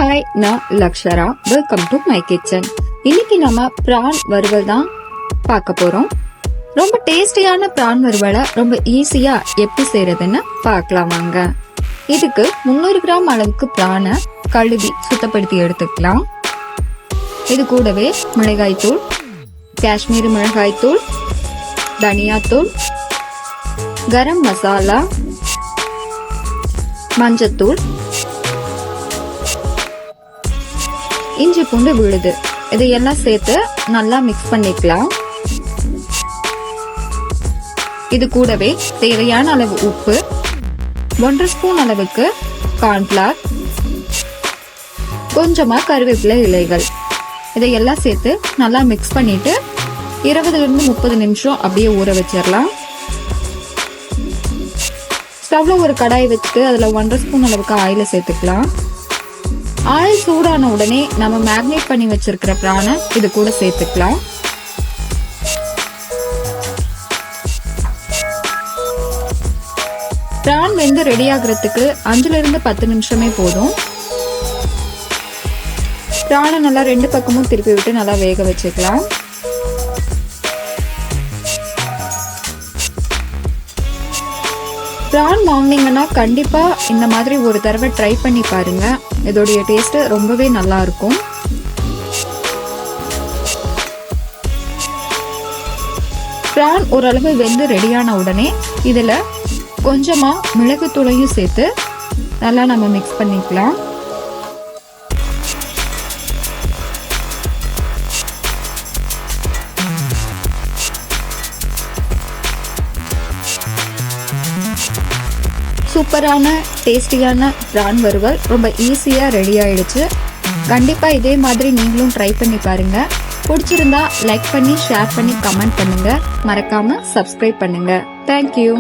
Hi, நான் Lakshara. Welcome to my kitchen. இன்னைக்கு நம்ம பிரான் வறுவல் தான் பார்க்க போறோம். ரொம்ப டேஸ்டியான பிரான் வறுவலை ரொம்ப ஈஸியா எப்படி செய்யறதுன்னு பார்க்கலாம் வாங்க. இதுக்கு 300 கிராம் அளவுக்கு பிரானை கழுவி சுத்தப்படுத்தி எடுத்துக்கலாம். இது கூடவே மிளகாய் தூள், காஷ்மீரி மிளகாய் தூள், தனியாத்தூள், கரம் மசாலா, மஞ்சத்தூள், இஞ்சி பூண்டு விழுது, இதையெல்லாம் சேர்த்து நல்லா மிக்ஸ் பண்ணிக்கலாம். இது கூடவே தேவையான அளவு உப்பு, 1 ஸ்பூன் அளவுக்கு கார்ன்ஃபிளவர், கொஞ்சமா கருவேப்பிலை இலைகள், இதையெல்லாம் சேர்த்து நல்லா மிக்ஸ் பண்ணிட்டு 20-30 நிமிஷம் அப்படியே ஊற வச்சிடலாம். ஸ்டவ்ல ஒரு கடாய் வச்சுட்டு அதுல 1 ஸ்பூன் அளவுக்கு ஆயில சேர்த்துக்கலாம். ஆயில் சூடான உடனே நம்ம மேக்னேட் பண்ணி வச்சிருக்கிற பிரானை இது கூட சேர்த்துக்கலாம். பிரான் வெந்து ரெடி ஆகுறதுக்கு 5-10 நிமிஷமே போதும். பிரானை நல்லா 2 பக்கமும் திருப்பி விட்டு நல்லா வேக வச்சுக்கலாம். பிரான் வாங்கினீங்கன்னா கண்டிப்பா இந்த மாதிரி ஒரு தடவை ட்ரை பண்ணி பாருங்க. இதோடைய டேஸ்ட் ரொம்பவே நல்லா இருக்கும். பிரான் ஓரளவு வெந்து ரெடியான உடனே இதுல கொஞ்சமா மிளகுத்தூளையும் சேர்த்து நல்லா நம்ம மிக்ஸ் பண்ணிக்கலாம். சூப்பரான டேஸ்டியான பிரான் வறுவல் ரொம்ப ஈஸியா ரெடி ஆயிடுச்சு. கண்டிப்பா இதே மாதிரி நீங்களும் ட்ரை பண்ணி பாருங்க. பிடிச்சிருந்தா லைக் பண்ணி, ஷேர் பண்ணி, கமெண்ட் பண்ணுங்க. மறக்காம சப்ஸ்கிரைப் பண்ணுங்க. தேங்க்யூ.